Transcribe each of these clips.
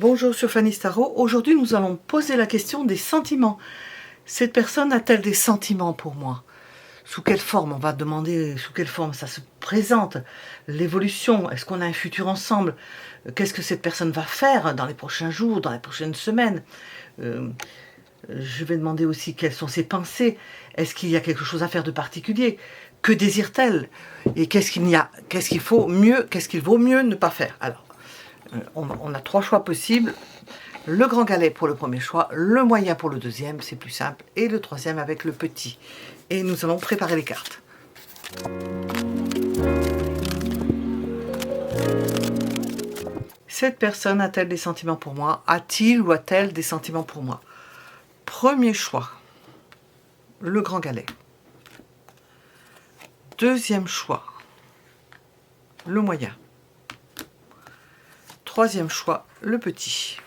Bonjour sur Fanny Starot. Aujourd'hui, nous allons poser la question des sentiments. Cette personne a-t-elle des sentiments pour moi? Sous quelle forme? On va demander sous quelle forme ça se présente. L'évolution, est-ce qu'on a un futur ensemble? Qu'est-ce que cette personne va faire dans les prochains jours, dans les prochaines semaines? Je vais demander aussi quelles sont ses pensées. Est-ce qu'il y a quelque chose à faire de particulier? Que désire-t-elle? Et qu'est-ce qu'il vaut mieux ne pas faire? Alors, on a 3 choix possibles. Le grand galet pour le premier choix, le moyen pour le deuxième, c'est plus simple, et le troisième avec le petit. Et nous allons préparer les cartes. Cette personne a-t-elle des sentiments pour moi? A-t-il ou a-t-elle des sentiments pour moi? Premier choix, le grand galet. Deuxième choix, le moyen. Troisième choix, le petit.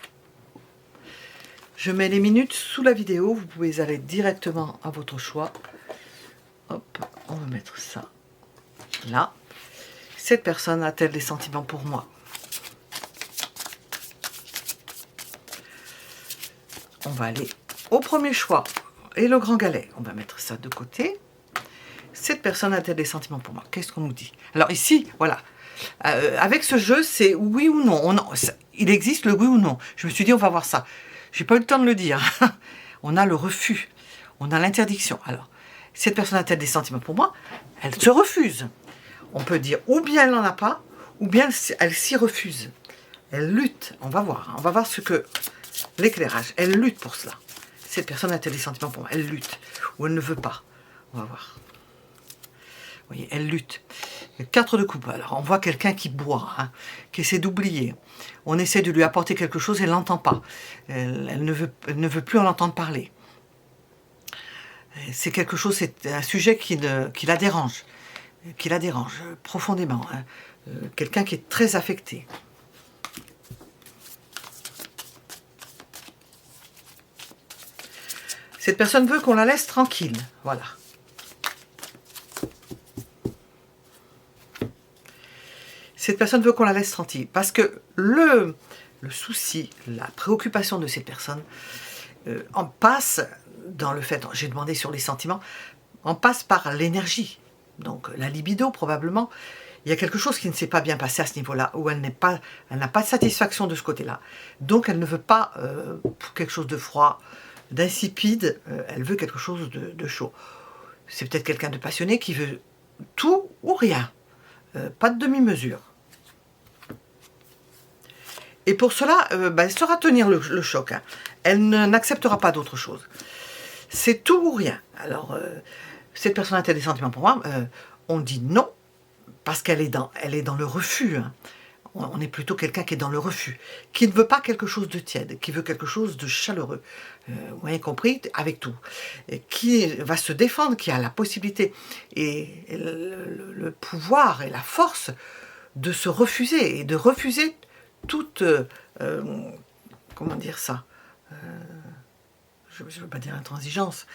Je mets les minutes sous la vidéo, vous pouvez aller directement à votre choix. Hop, on va mettre ça là. Cette personne a-t-elle des sentiments pour moi? On va aller au premier choix et le grand galet. On va mettre ça de côté. Cette personne a-t-elle des sentiments pour moi? Qu'est-ce qu'on nous dit? Alors ici, voilà. Avec ce jeu, c'est oui ou non. Il existe le oui ou non. Je me suis dit, on va voir ça. J'ai pas eu le temps de le dire. On a le refus. On a l'interdiction. Alors, cette personne a-t-elle des sentiments pour moi? Elle se refuse. On peut dire ou bien elle n'en a pas, ou bien elle s'y refuse. Elle lutte. On va voir. On va voir ce que l'éclairage. Elle lutte pour cela. Cette personne a-t-elle des sentiments pour moi? Elle lutte. Ou elle ne veut pas. On va voir. Vous voyez, elle lutte. 4 de coupe. Alors, on voit quelqu'un qui boit, hein, qui essaie d'oublier. On essaie de lui apporter quelque chose, elle ne l'entend pas. Elle ne veut plus en entendre parler. C'est quelque chose, c'est un sujet qui la dérange profondément. Hein. Quelqu'un qui est très affecté. Cette personne veut qu'on la laisse tranquille. Voilà. Cette personne veut qu'on la laisse tranquille parce que le souci, la préoccupation de cette personne en passe dans le fait, j'ai demandé sur les sentiments, en passe par l'énergie, donc la libido probablement. Il y a quelque chose qui ne s'est pas bien passé à ce niveau-là, où elle n'a pas de satisfaction de ce côté-là. Donc elle ne veut pas quelque chose de froid, d'insipide, elle veut quelque chose de chaud. C'est peut-être quelqu'un de passionné qui veut tout ou rien, pas de demi-mesure. Et pour cela, elle saura tenir le choc. Hein. Elle n'acceptera pas d'autre chose. C'est tout ou rien. Alors, cette personne a-t-elle des sentiments pour moi? On dit non, parce qu'elle est dans le refus. Hein. On est plutôt quelqu'un qui est dans le refus, qui ne veut pas quelque chose de tiède, qui veut quelque chose de chaleureux. Vous avez compris, avec tout. Et qui va se défendre, qui a la possibilité et le pouvoir et la force de se refuser, et de refuser toute, comment dire ça, je ne veux pas dire intransigeance,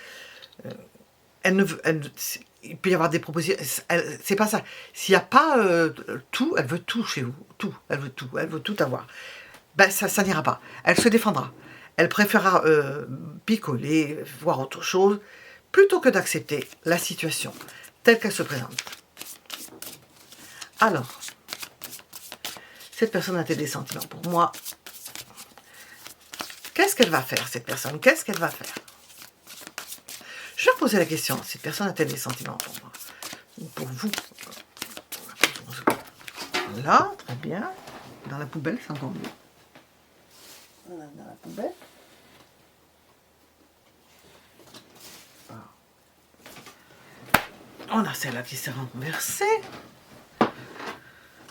il peut y avoir des propositions, c'est pas ça. S'il n'y a pas tout, elle veut tout chez vous, tout, elle veut tout avoir. Ben ça n'ira pas, elle se défendra. Elle préférera picoler, voir autre chose, plutôt que d'accepter la situation telle qu'elle se présente. Alors, cette personne a des sentiments pour moi. Qu'est-ce qu'elle va faire, cette personne? Qu'est-ce qu'elle va faire? Je vais poser la question. Cette personne a-t-elle des sentiments pour moi? Ou pour vous? Là, très bien. Dans la poubelle, c'est encore mieux. Voilà, dans la poubelle. On a celle-là qui s'est renversée.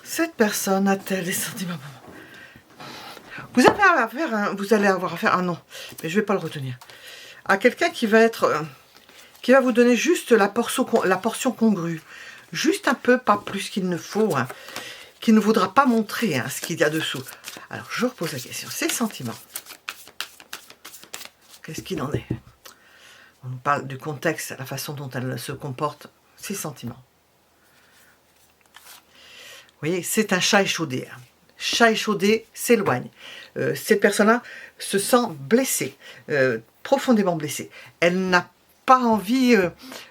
Cette personne a-t-elle des sentiments pour moi? Vous allez avoir affaire, ah non, mais je ne vais pas le retenir, à quelqu'un qui va vous donner juste la portion congrue, juste un peu, pas plus qu'il ne faut, hein, qui ne voudra pas montrer hein, ce qu'il y a dessous. Alors, je repose la question, ces sentiments, qu'est-ce qu'il en est? On nous parle du contexte, la façon dont elle se comporte, ces sentiments. Vous voyez, c'est un chat échaudé. Hein. chat échaudé s'éloigne. Cette personne-là se sent blessée, profondément blessée. Elle n'a pas envie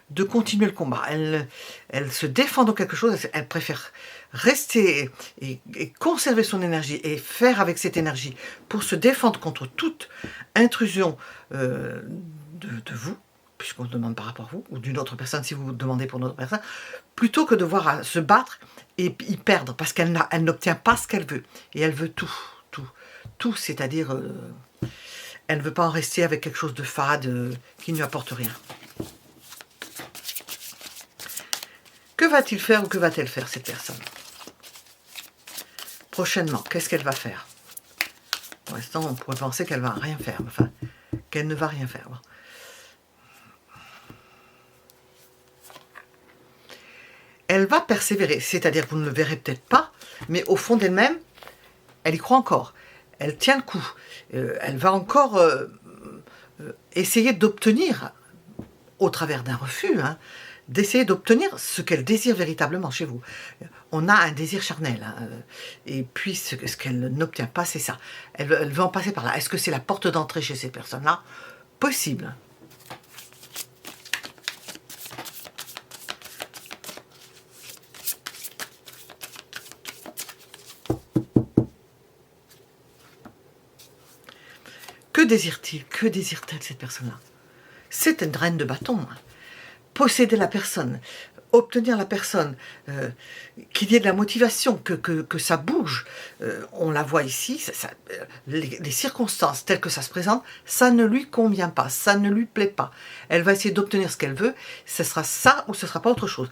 de continuer le combat. Elle se défend de quelque chose, elle préfère rester et conserver son énergie et faire avec cette énergie pour se défendre contre toute intrusion de vous, puisqu'on demande par rapport à vous, ou d'une autre personne si vous demandez pour une autre personne, plutôt que de voir se battre et y perdre, parce qu'elle n'obtient pas ce qu'elle veut. Et elle veut tout, c'est-à-dire elle ne veut pas en rester avec quelque chose de fade qui ne lui apporte rien. Que va-t-il faire ou que va-t-elle faire cette personne? Prochainement, qu'est-ce qu'elle va faire? Pour l'instant, on pourrait penser qu'elle va rien faire, enfin, qu'elle ne va rien faire. Bon. Elle va persévérer, c'est-à-dire que vous ne le verrez peut-être pas, mais au fond d'elle-même, elle y croit encore. Elle tient le coup. Elle va encore essayer d'obtenir, au travers d'un refus, hein, d'essayer d'obtenir ce qu'elle désire véritablement chez vous. On a un désir charnel, hein, et puis ce qu'elle n'obtient pas, c'est ça. Elle veut en passer par là. Est-ce que c'est la porte d'entrée chez ces personnes-là? Possible. Que désire-t-il? Que désire-t-elle cette personne-là? C'est une reine de bâton. Hein. Posséder la personne, obtenir la personne, qu'il y ait de la motivation, que ça bouge. On la voit ici, les circonstances telles que ça se présente, ça ne lui convient pas, ça ne lui plaît pas. Elle va essayer d'obtenir ce qu'elle veut, ce sera ça ou ce ne sera pas autre chose.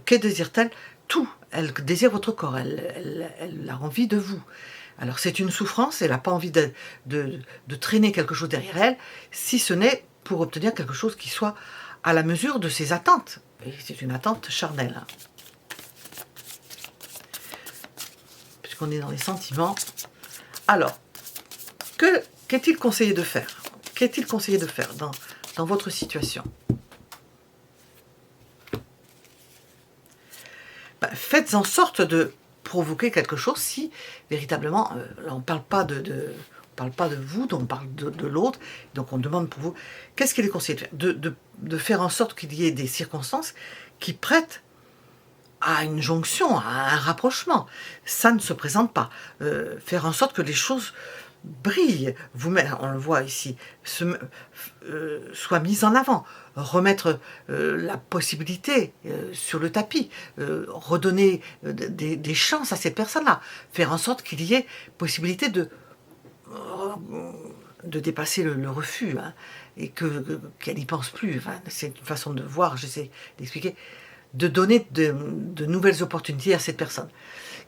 Que désire-t-elle? Tout. Elle désire votre corps, elle a envie de vous. Alors c'est une souffrance, elle n'a pas envie de traîner quelque chose derrière elle, si ce n'est pour obtenir quelque chose qui soit à la mesure de ses attentes. Et c'est une attente charnelle. Hein. Puisqu'on est dans les sentiments. Alors, qu'est-il conseillé de faire? Qu'est-il conseillé de faire dans votre situation? Ben, faites en sorte de provoquer quelque chose si véritablement, là on ne parle pas on parle pas de vous, on parle de l'autre, donc on demande pour vous, qu'est-ce qu'il est conseillé de faire? De faire en sorte qu'il y ait des circonstances qui prêtent à une jonction, à un rapprochement. Ça ne se présente pas. Faire en sorte que les choses brillent, on le voit ici, soit mise en avant, remettre la possibilité sur le tapis, redonner des chances à cette personne-là, faire en sorte qu'il y ait possibilité de dépasser le refus, hein, et qu'elle n'y pense plus. Enfin, c'est une façon de voir, j'essaie d'expliquer, de donner de nouvelles opportunités à cette personne.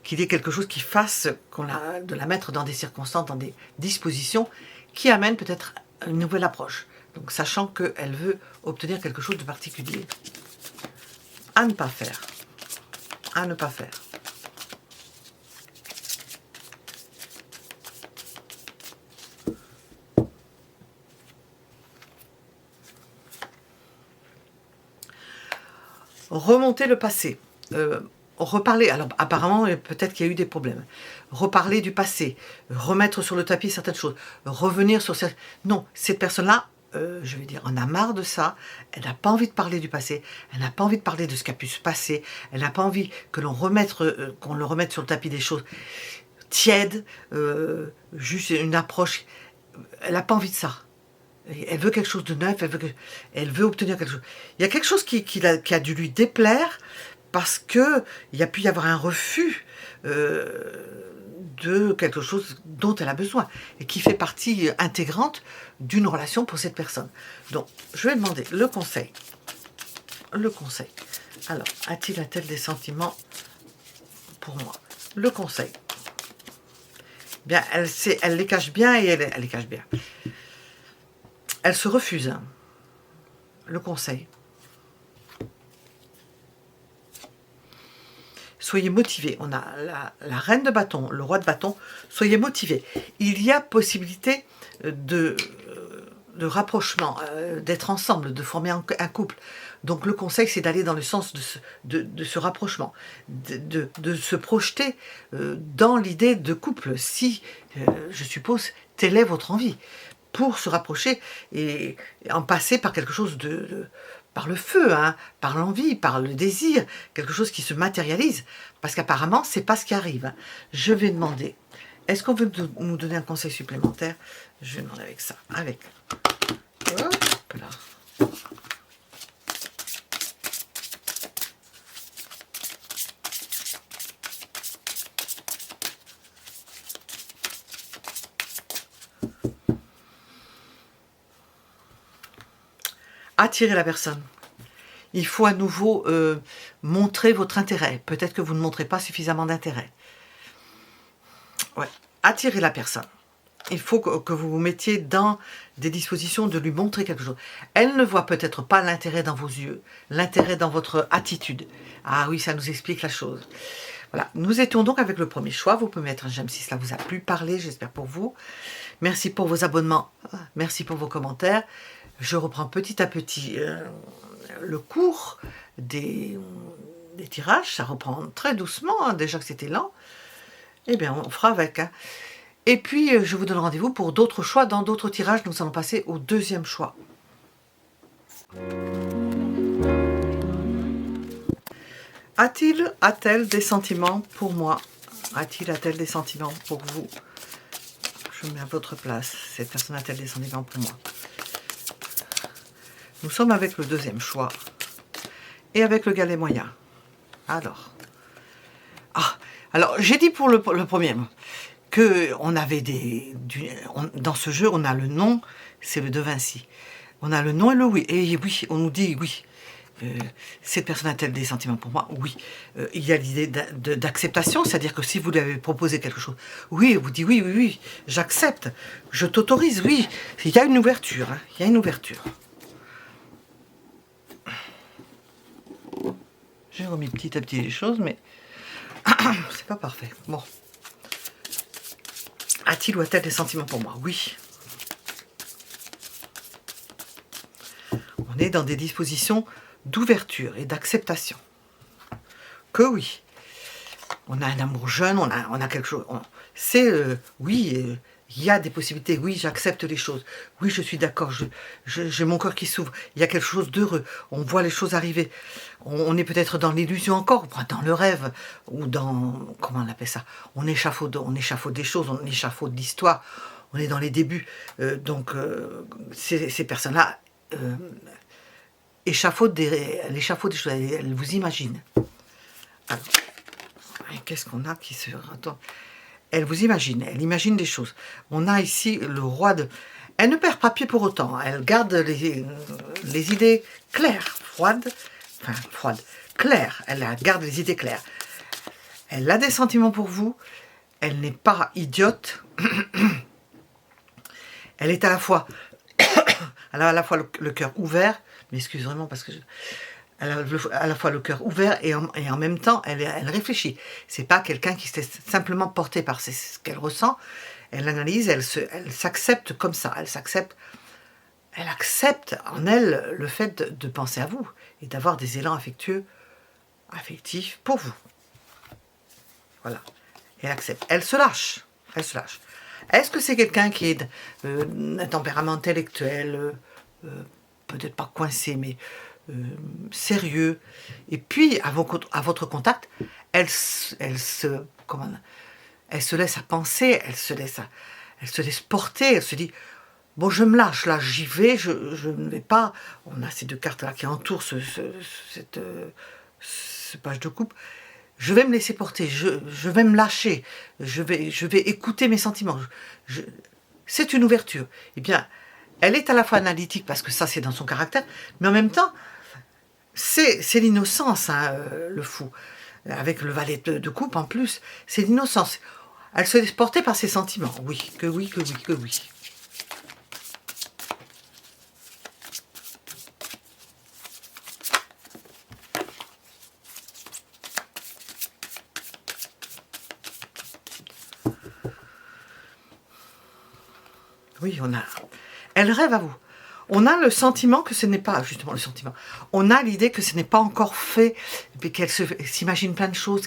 Qu'il y ait quelque chose qui fasse de la mettre dans des circonstances, dans des dispositions qui amènent peut-être une nouvelle approche. Donc sachant qu'elle veut obtenir quelque chose de particulier. À ne pas faire. À ne pas faire. Remonter le passé. Reparler, alors apparemment peut-être qu'il y a eu des problèmes, reparler du passé, remettre sur le tapis certaines choses, revenir sur cette... Non, cette personne-là, je vais dire, en a marre de ça, elle n'a pas envie de parler du passé, elle n'a pas envie de parler de ce qui a pu se passer, elle n'a pas envie que qu'on le remette sur le tapis des choses tièdes, juste une approche, elle n'a pas envie de ça. Elle veut quelque chose de neuf, elle veut obtenir quelque chose. Il y a quelque chose qui a dû lui déplaire, parce qu'il y a pu y avoir un refus de quelque chose dont elle a besoin et qui fait partie intégrante d'une relation pour cette personne. Donc, je vais demander le conseil. Le conseil. Alors, a-t-il des sentiments pour moi? Le conseil. Bien, elle les cache bien et elle les cache bien. Elle se refuse. Le conseil. Soyez motivés. On a la reine de bâton, le roi de bâton. Soyez motivés. Il y a possibilité de rapprochement, d'être ensemble, de former un couple. Donc le conseil, c'est d'aller dans le sens de ce rapprochement, de se projeter dans l'idée de couple, si, je suppose, telle est votre envie, pour se rapprocher et en passer par quelque chose par le feu, hein, par l'envie, par le désir, quelque chose qui se matérialise, parce qu'apparemment, c'est pas ce qui arrive. Je vais demander, est-ce qu'on veut nous donner un conseil supplémentaire? Je vais demander avec ça, avec... Hop là. Attirer la personne. Il faut à nouveau montrer votre intérêt. Peut-être que vous ne montrez pas suffisamment d'intérêt. Ouais. Attirer la personne. Il faut que vous vous mettiez dans des dispositions de lui montrer quelque chose. Elle ne voit peut-être pas l'intérêt dans vos yeux, l'intérêt dans votre attitude. Ah oui, ça nous explique la chose. Voilà, nous étions donc avec le premier choix. Vous pouvez mettre un j'aime si cela vous a plu, parler, j'espère pour vous. Merci pour vos abonnements, merci pour vos commentaires. Je reprends petit à petit le cours des tirages. Ça reprend très doucement, hein, déjà que c'était lent. Eh bien, on fera avec. Hein. Et puis, je vous donne rendez-vous pour d'autres choix. Dans d'autres tirages, nous allons passer au deuxième choix. A-t-elle des sentiments pour moi? A-t-elle des sentiments pour vous? Je me mets à votre place. Cette personne a-t-elle des sentiments pour moi? Nous sommes avec le deuxième choix. Et avec le galet moyen. Alors. Alors, j'ai dit pour le premier que on avait dans ce jeu, on a le non, c'est le de Vinci. On a le non et le oui. Et oui, on nous dit oui. Cette personne a-t-elle des sentiments pour moi? Oui. Il y a l'idée d'acceptation, c'est-à-dire que si vous lui avez proposé quelque chose, oui, elle vous dit oui, oui, oui, j'accepte, je t'autorise, oui. Il y a une ouverture, hein, il y a une ouverture. J'ai remis petit à petit les choses, mais c'est pas parfait. Bon. A-t-il ou a-t-elle des sentiments pour moi? Oui. On est dans des dispositions d'ouverture et d'acceptation. Que oui. On a un amour jeune, on a quelque chose. C'est oui, il y a des possibilités. Oui, j'accepte les choses. Oui, je suis d'accord. J'ai mon cœur qui s'ouvre. Il y a quelque chose d'heureux. On voit les choses arriver. On est peut-être dans l'illusion encore, ou dans le rêve, ou dans comment on appelle ça. On échafaude des choses, on échafaude l'histoire. On est dans les débuts. Donc ces personnes-là échafaudent des choses. Elles vous imaginent. Alors, qu'est-ce qu'on a qui se retourne? Elle vous imagine, elle imagine des choses. On a ici le roi de... Elle ne perd pas pied pour autant, elle garde les idées claires, claires, elle garde les idées claires. Elle a des sentiments pour vous, elle n'est pas idiote, elle est à la fois, elle a à la fois le cœur ouvert, mais excusez-moi parce que elle a à la fois le cœur ouvert et en même temps, elle réfléchit. C'est pas quelqu'un qui s'est simplement porté par ce qu'elle ressent. Elle analyse, elle s'accepte comme ça. Elle accepte en elle le fait de penser à vous et d'avoir des élans affectifs pour vous. Voilà. Elle accepte. Elle se lâche. Elle se lâche. Est-ce que c'est quelqu'un qui est d'un tempérament intellectuel, peut-être pas coincé, mais sérieux, et puis à votre contact, elle se laisse à penser, elle se laisse porter, elle se dit bon, je me lâche là, j'y vais, je ne vais pas. On a ces deux cartes là qui entourent cette page de coupe. Je vais me laisser porter, je vais me lâcher, je vais écouter mes sentiments. C'est une ouverture. Eh bien, elle est à la fois analytique parce que ça c'est dans son caractère, mais en même temps c'est l'innocence, hein, le fou. Avec le valet de coupe en plus, c'est l'innocence. Elle se laisse porter par ses sentiments. Oui, que oui, que oui, que oui. Oui, on a... Elle rêve à vous. On a le sentiment que ce n'est pas, justement le sentiment, on a l'idée que ce n'est pas encore fait, et qu'elle s'imagine plein de choses,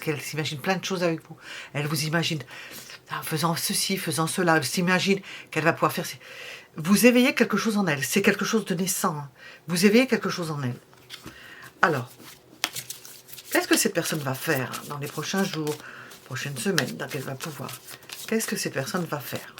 avec vous. Elle vous imagine faisant ceci, faisant cela, elle s'imagine qu'elle va pouvoir faire... Vous éveillez quelque chose en elle, c'est quelque chose de naissant. Hein. Vous éveillez quelque chose en elle. Alors, qu'est-ce que cette personne va faire dans les prochains jours, prochaines semaines, dans qu'elle va pouvoir? Qu'est-ce que cette personne va faire?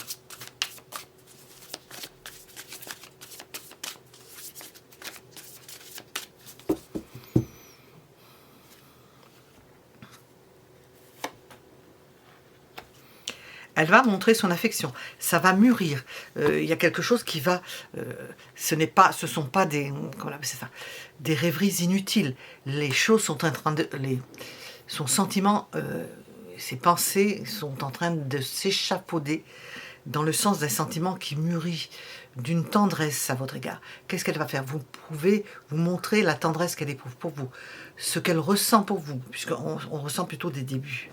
Elle va montrer son affection, ça va mûrir. Il y a quelque chose qui va... ce sont pas des... Comment on appelle ça, des rêveries inutiles. Les choses sont en train de... son sentiment, ses pensées sont en train de s'échafauder dans le sens d'un sentiment qui mûrit, d'une tendresse à votre égard. Qu'est-ce qu'elle va faire? Vous pouvez vous montrer la tendresse qu'elle éprouve pour vous, ce qu'elle ressent pour vous, puisqu'on ressent plutôt des débuts.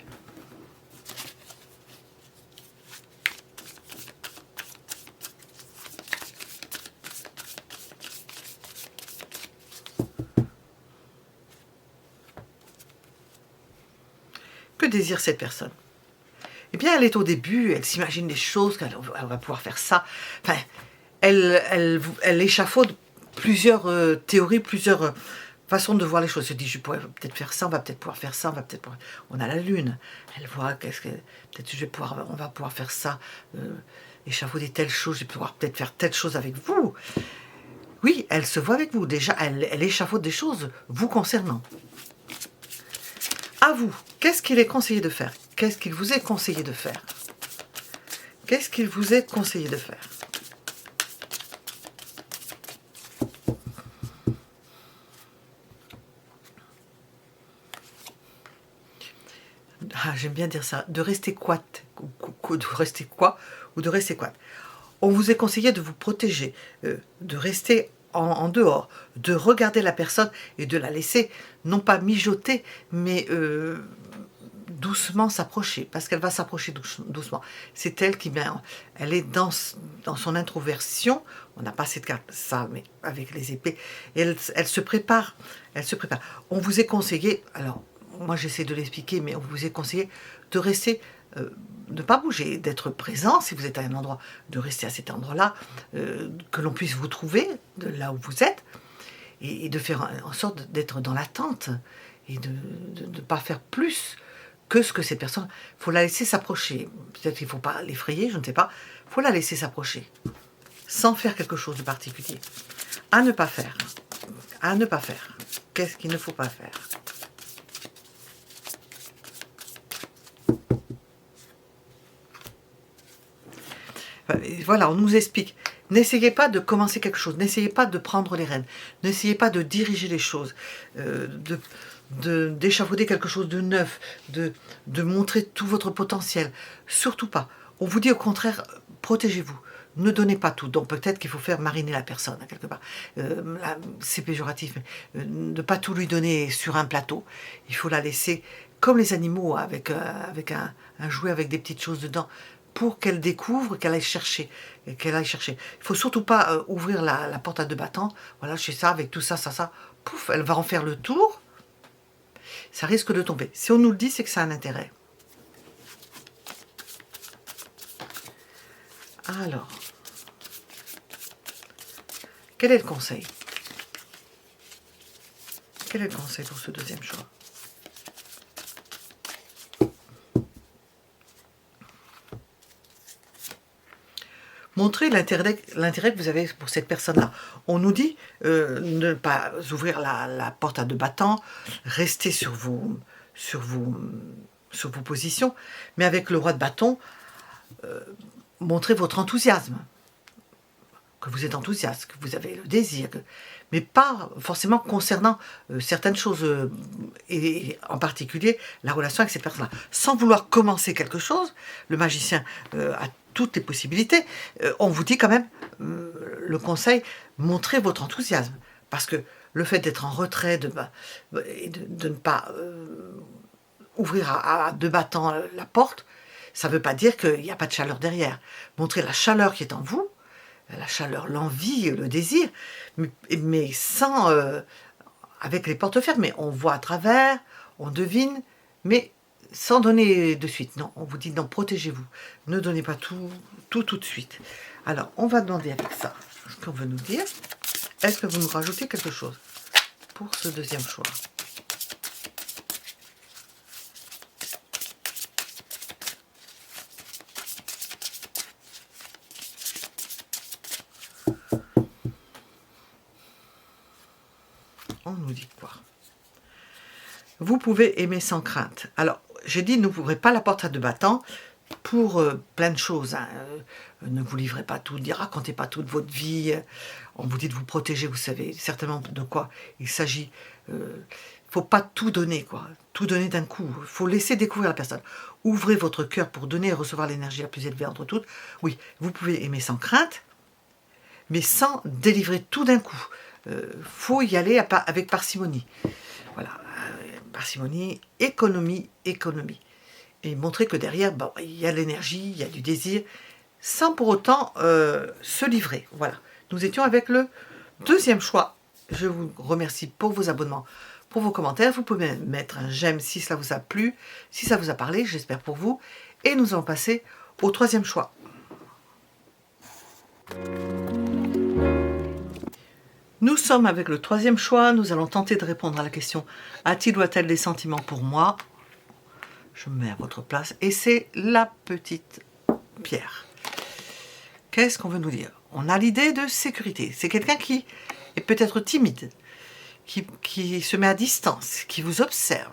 Que désire cette personne? Eh bien, elle est au début, elle s'imagine des choses, qu'elle va pouvoir faire ça. Enfin, elle échafaude plusieurs théories, plusieurs façons de voir les choses. Elle se dit, je pourrais peut-être faire ça, on va peut-être pouvoir faire ça, on a la lune. Elle voit, peut-être on va pouvoir faire ça, échafauder telle chose, je vais pouvoir peut-être faire telle chose avec vous. Oui, elle se voit avec vous. Déjà, elle échafaude des choses vous concernant. À vous, qu'est-ce qu'il est conseillé de faire? Qu'est-ce qu'il vous est conseillé de faire? Qu'est-ce qu'il vous est conseillé de faire? Ah, j'aime bien dire ça, de rester quoi? De rester quoi? Ou de rester quoi? On vous est conseillé de vous protéger, de rester en dehors, de regarder la personne et de la laisser, non pas mijoter, mais doucement s'approcher, parce qu'elle va s'approcher doucement. C'est elle qui, elle est dans son introversion, on n'a pas cette carte, ça, mais avec les épées, et elle se prépare, On vous est conseillé, alors, moi j'essaie de l'expliquer, mais on vous est conseillé de rester, de ne pas bouger, d'être présent, si vous êtes à un endroit, de rester à cet endroit-là, que l'on puisse vous trouver, de là où vous êtes, et de faire en sorte d'être dans l'attente, et de ne pas faire plus que ce que cette personne... Il faut la laisser s'approcher. Peut-être qu'il ne faut pas l'effrayer, je ne sais pas. Il faut la laisser s'approcher, sans faire quelque chose de particulier. À ne pas faire. À ne pas faire. Qu'est-ce qu'il ne faut pas faire? Voilà, on nous explique. N'essayez pas de commencer quelque chose, n'essayez pas de prendre les rênes, n'essayez pas de diriger les choses, d'échafauder quelque chose de neuf, de montrer tout votre potentiel. Surtout pas. On vous dit au contraire, protégez-vous. Ne donnez pas tout. Donc peut-être qu'il faut faire mariner la personne, quelque part. C'est péjoratif, mais ne pas tout lui donner sur un plateau. Il faut la laisser comme les animaux, avec un jouet avec des petites choses dedans, pour qu'elle découvre, qu'elle aille chercher. Il ne faut surtout pas ouvrir la porte à deux battants. Voilà, je fais ça avec tout ça, ça. Pouf, elle va en faire le tour. Ça risque de tomber. Si on nous le dit, c'est que ça a un intérêt. Alors, quel est le conseil? Quel est le conseil pour ce deuxième choix? Montrez l'intérêt que vous avez pour cette personne-là. On nous dit ne pas ouvrir la porte à deux battants, rester sur vos positions, mais avec le roi de bâton, montrez votre enthousiasme, que vous êtes enthousiaste, que vous avez le désir, mais pas forcément concernant certaines choses, et en particulier la relation avec cette personne-là. Sans vouloir commencer quelque chose, le magicien a toutes les possibilités, on vous dit quand même, le conseil, montrez votre enthousiasme, parce que le fait d'être en retrait, de ne pas ouvrir à deux battants la porte, ça ne veut pas dire qu'il n'y a pas de chaleur derrière. Montrez la chaleur qui est en vous, la chaleur, l'envie, le désir, mais sans... avec les portes fermées. On voit à travers, on devine, mais sans donner de suite. Non, on vous dit non, protégez-vous. Ne donnez pas tout de suite. Alors, on va demander avec ça ce qu'on veut nous dire. Est-ce que vous nous rajoutez quelque chose pour ce deuxième choix? On nous dit quoi? Vous pouvez aimer sans crainte. Alors, j'ai dit, n'ouvrez pas la porte à deux battants pour plein de choses. Hein. Ne vous livrez pas tout, ne racontez pas toute votre vie. On vous dit de vous protéger, vous savez certainement de quoi il s'agit. Faut pas tout donner, quoi. Tout donner d'un coup. Il faut laisser découvrir la personne. Ouvrez votre cœur pour donner et recevoir l'énergie la plus élevée entre toutes. Oui, vous pouvez aimer sans crainte, mais sans délivrer tout d'un coup. Faut y aller avec parcimonie. Voilà, parcimonie, économie. Et montrer que derrière, bon, il y a l'énergie, il y a du désir, sans pour autant se livrer. Voilà, nous étions avec le deuxième choix. Je vous remercie pour vos abonnements, pour vos commentaires. Vous pouvez mettre un j'aime si cela vous a plu, si ça vous a parlé, j'espère pour vous. Et nous allons passer au troisième choix. Nous sommes avec le troisième choix. Nous allons tenter de répondre à la question « A-t-il ou a-t-elle des sentiments pour moi ?» Je me mets à votre place. Et c'est la petite pierre. Qu'est-ce qu'on veut nous dire? On a l'idée de sécurité. C'est quelqu'un qui est peut-être timide, qui se met à distance, qui vous observe,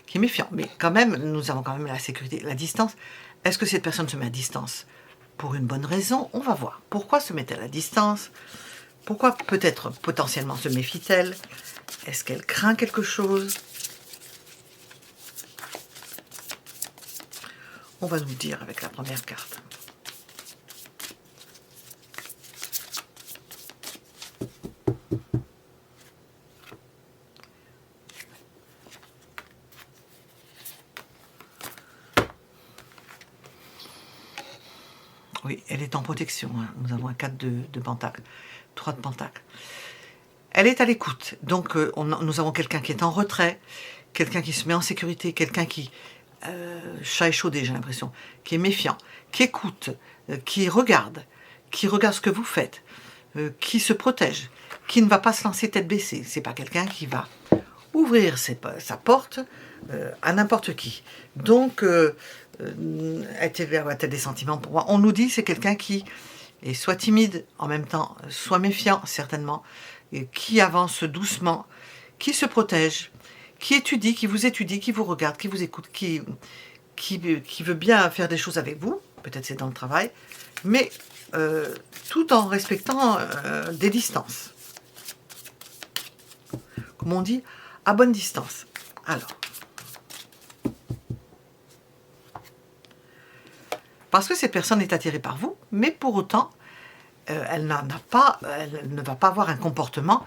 qui est méfiant. Mais quand même, nous avons quand même la sécurité. La distance, est-ce que cette personne se met à distance pour une bonne raison? On va voir. Pourquoi se met-elle à distance? Pourquoi peut-être potentiellement se méfie-t-elle? Est-ce qu'elle craint quelque chose? On va nous dire avec la première carte. Oui, elle est en protection. Hein. Nous avons un 4 de Pentacle, 3 de Pentacle. Elle est à l'écoute. Donc, nous avons quelqu'un qui est en retrait, quelqu'un qui se met en sécurité, quelqu'un qui... chat échaudé, j'ai l'impression, qui est méfiant, qui écoute, qui regarde ce que vous faites, qui se protège, qui ne va pas se lancer tête baissée. C'est pas quelqu'un qui va ouvrir sa porte à n'importe qui. Donc, a-t-elle des sentiments pour moi? On nous dit c'est quelqu'un qui est soit timide, en même temps, soit méfiant, certainement, et qui avance doucement, qui se protège, qui étudie, qui vous regarde, qui vous écoute, qui veut bien faire des choses avec vous, peut-être c'est dans le travail, mais tout en respectant des distances. Comme on dit, à bonne distance. Alors, parce que cette personne est attirée par vous, mais pour autant, elle ne va pas avoir un comportement,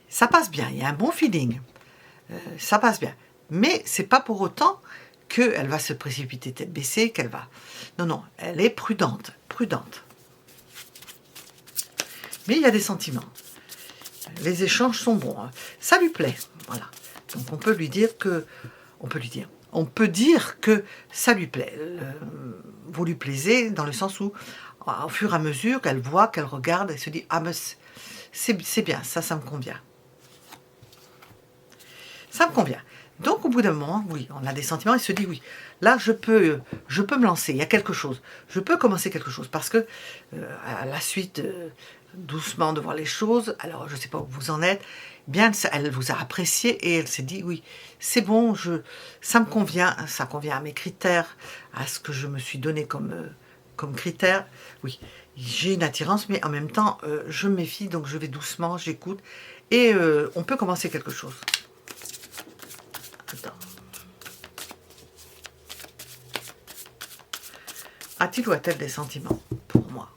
ça passe bien, il y a un bon feeling, ça passe bien. Mais c'est pas pour autant qu'elle va se précipiter tête baissée, qu'elle va... Non, elle est prudente. Mais il y a des sentiments. Les échanges sont bons. Hein. Ça lui plaît, voilà. Donc on peut dire que ça lui plaît. Vous lui plaisez dans le sens où, au fur et à mesure qu'elle voit, qu'elle regarde, elle se dit « Ah, mais c'est bien, ça me convient. » Ça me convient. Donc, au bout d'un moment, oui, on a des sentiments, il se dit « Oui, là, je peux me lancer, il y a quelque chose. Je peux commencer quelque chose. » Parce que, à la suite, doucement de voir les choses, alors je ne sais pas où vous en êtes, bien, elle vous a apprécié et elle s'est dit « Oui, c'est bon, ça me convient, ça convient à mes critères, à ce que je me suis donné comme critère. Oui, j'ai une attirance, mais en même temps, je me méfie, donc je vais doucement, j'écoute. Et on peut commencer quelque chose. » Attends. A-t-il ou a-t-elle des sentiments pour moi?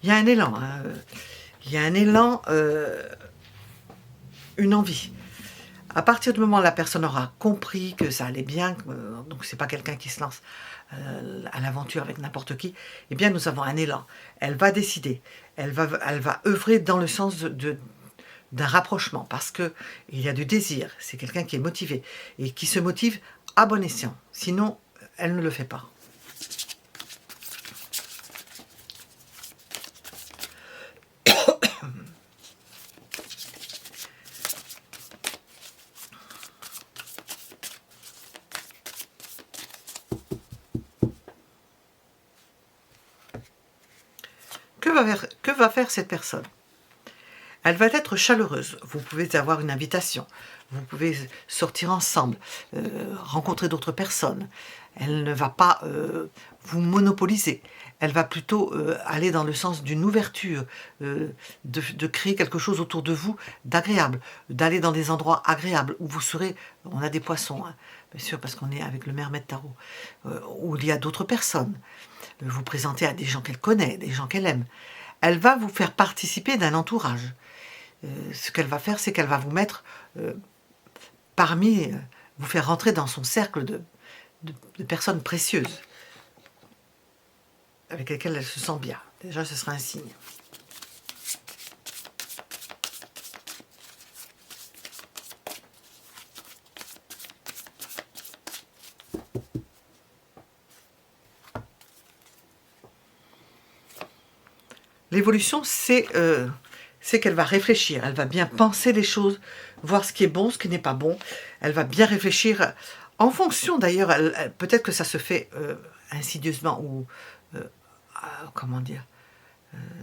Il y a un élan, hein. Il y a un élan, une envie. À partir du moment où la personne aura compris que ça allait bien, donc c'est pas quelqu'un qui se lance à l'aventure avec n'importe qui, eh bien nous avons un élan. Elle va décider, elle va œuvrer dans le sens d'un rapprochement, parce qu'il y a du désir, c'est quelqu'un qui est motivé, et qui se motive à bon escient, sinon elle ne le fait pas. Que va faire cette personne? Elle va être chaleureuse. Vous pouvez avoir une invitation. Vous pouvez sortir ensemble, rencontrer d'autres personnes. Elle ne va pas vous monopoliser. Elle va plutôt aller dans le sens d'une ouverture, de créer quelque chose autour de vous d'agréable, d'aller dans des endroits agréables où vous serez, on a des poissons, hein, bien sûr, parce qu'on est avec le Mermaid Tarot, où il y a d'autres personnes. Vous présenter à des gens qu'elle connaît, des gens qu'elle aime. Elle va vous faire participer d'un entourage. Ce qu'elle va faire, c'est qu'elle va vous mettre vous faire rentrer dans son cercle de personnes précieuses, avec lesquelles elle se sent bien. Déjà, ce sera un signe. L'évolution, c'est qu'elle va réfléchir, elle va bien penser les choses, voir ce qui est bon, ce qui n'est pas bon. Elle va bien réfléchir, en fonction d'ailleurs, peut-être que ça se fait insidieusement, ou, comment dire,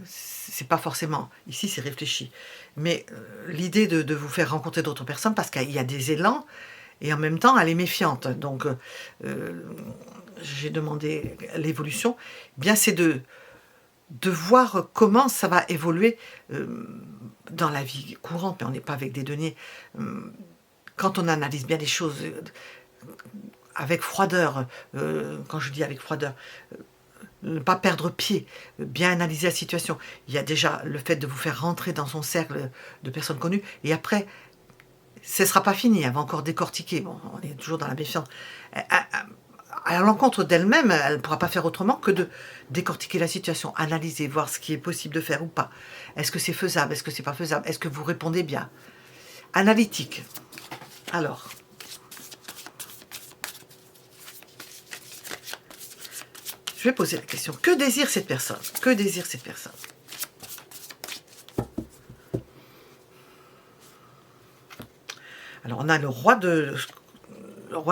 c'est pas forcément, ici c'est réfléchi, mais l'idée de vous faire rencontrer d'autres personnes, parce qu'il y a des élans, et en même temps elle est méfiante, donc j'ai demandé l'évolution, eh bien c'est de voir comment ça va évoluer dans la vie courante, mais on n'est pas avec des deniers. Quand on analyse bien les choses avec froideur, quand je dis avec froideur, ne pas perdre pied, bien analyser la situation. Il y a déjà le fait de vous faire rentrer dans son cercle de personnes connues, et après, ce ne sera pas fini, elle va encore décortiquer. Bon, on est toujours dans la méfiance. À l'encontre d'elle-même, elle ne pourra pas faire autrement que de décortiquer la situation, analyser, voir ce qui est possible de faire ou pas. Est-ce que c'est faisable? Est-ce que c'est pas faisable? Est-ce que vous répondez bien? Analytique. Alors, je vais poser la question. Que désire cette personne? Que désire cette personne? Alors, on a le roi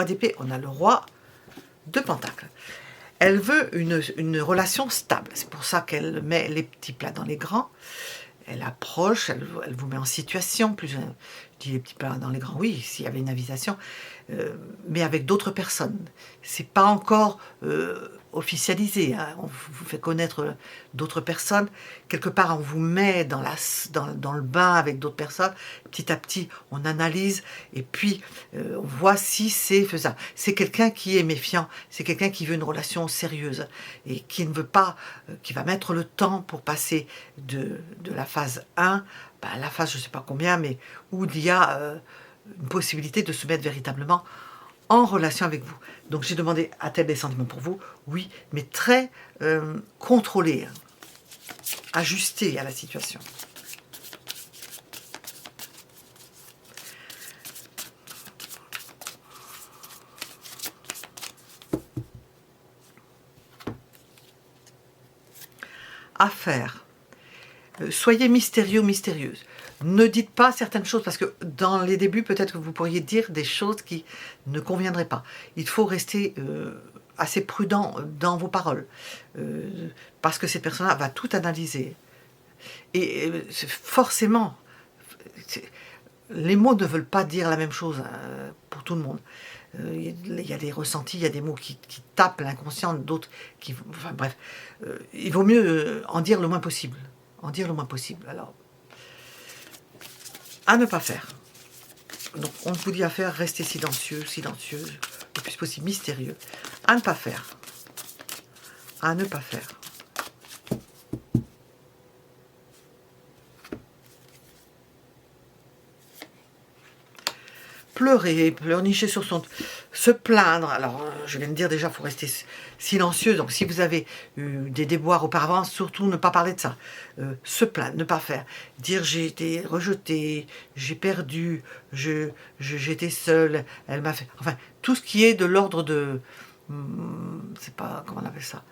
d'épée, on a le roi de pentacles. Elle veut une relation stable. C'est pour ça qu'elle met les petits plats dans les grands. Elle approche, elle vous met en situation. Je dis les petits plats dans les grands, oui, s'il y avait une invitation, mais avec d'autres personnes. C'est pas encore officialisé. Hein. On vous fait connaître d'autres personnes. Quelque part, on vous met dans le bain avec d'autres personnes. Petit à petit, on analyse et puis on voit si c'est faisable. C'est quelqu'un qui est méfiant. C'est quelqu'un qui veut une relation sérieuse et qui ne veut pas, qui va mettre le temps pour passer de la phase 1 à la phase je ne sais pas combien, mais où il y a une possibilité de se mettre véritablement en relation avec vous. Donc j'ai demandé, a-t-elle des sentiments pour vous? Oui, mais très contrôlé, hein, ajusté à la situation. À faire. Soyez mystérieux, mystérieuse. Ne dites pas certaines choses, parce que dans les débuts, peut-être que vous pourriez dire des choses qui ne conviendraient pas. Il faut rester assez prudent dans vos paroles, parce que cette personne-là va tout analyser. Et forcément, les mots ne veulent pas dire la même chose pour tout le monde. Il y a des ressentis, il y a des mots qui tapent l'inconscient, d'autres qui... Enfin bref, il vaut mieux en dire le moins possible. En dire le moins possible. Alors, à ne pas faire. Donc, on vous dit à faire, restez silencieux, silencieuse, le plus possible mystérieux. À ne pas faire. À ne pas faire. pleurer, pleurnicher sur son... se plaindre. Alors, je viens de dire déjà, il faut rester silencieux. Donc, si vous avez eu des déboires auparavant, surtout ne pas parler de ça. Se plaindre, ne pas faire. Dire j'ai été rejeté, j'ai perdu, j'étais seule, elle m'a fait... Enfin, tout ce qui est de l'ordre de... c'est pas... comment on appelle ça,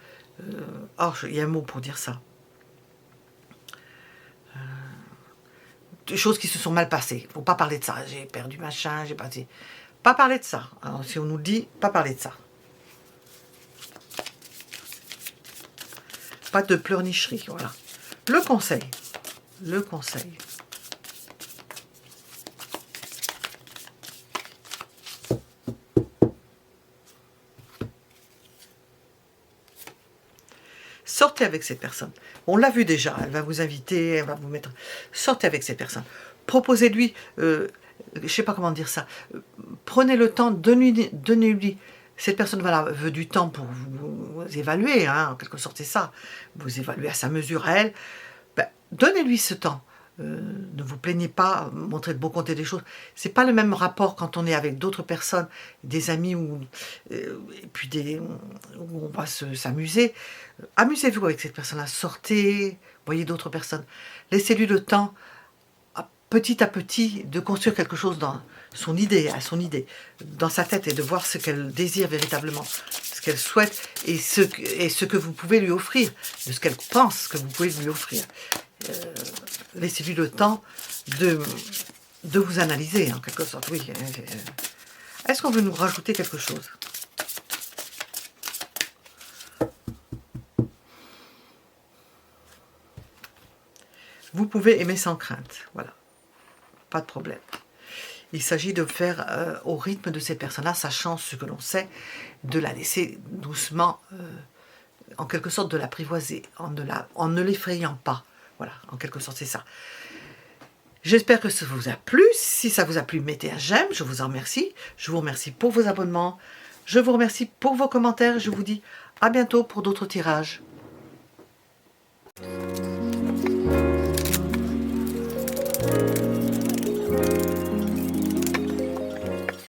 oh, il y a un mot pour dire ça. Des choses qui se sont mal passées. Il ne faut pas parler de ça. J'ai perdu machin, j'ai pas... Pas parler de ça. Alors, si on nous dit, pas parler de ça. Pas de pleurnicherie, voilà. Le conseil. Le conseil. Sortez avec cette personne. On l'a vu déjà, elle va vous inviter, elle va vous mettre... Sortez avec cette personne. Proposez-lui, je ne sais pas comment dire ça, prenez le temps, donnez-lui... Cette personne voilà, veut du temps pour vous évaluer, hein, en quelque sorte c'est ça. Vous évaluez à sa mesure, à elle. Ben, donnez-lui ce temps. Ne vous plaignez pas, montrez de bon côté des choses. C'est pas le même rapport quand on est avec d'autres personnes, des amis et puis où on va s'amuser. Amusez-vous avec cette personne-là, sortez, voyez d'autres personnes. Laissez-lui le temps, petit à petit, de construire quelque chose dans son idée, dans sa tête, et de voir ce qu'elle désire véritablement, ce qu'elle souhaite et ce que vous pouvez lui offrir, de ce qu'elle pense que vous pouvez lui offrir. Laissez-lui le temps de vous analyser, en quelque sorte. Oui. Est-ce qu'on veut nous rajouter quelque chose? Vous pouvez aimer sans crainte, voilà. Pas de problème. Il s'agit de faire au rythme de ces personnes-là, sachant ce que l'on sait, de la laisser doucement, en quelque sorte de l'apprivoiser, en ne l'effrayant pas. Voilà, en quelque sorte, c'est ça. J'espère que ça vous a plu. Si ça vous a plu, mettez un j'aime, je vous en remercie. Je vous remercie pour vos abonnements. Je vous remercie pour vos commentaires. Je vous dis à bientôt pour d'autres tirages.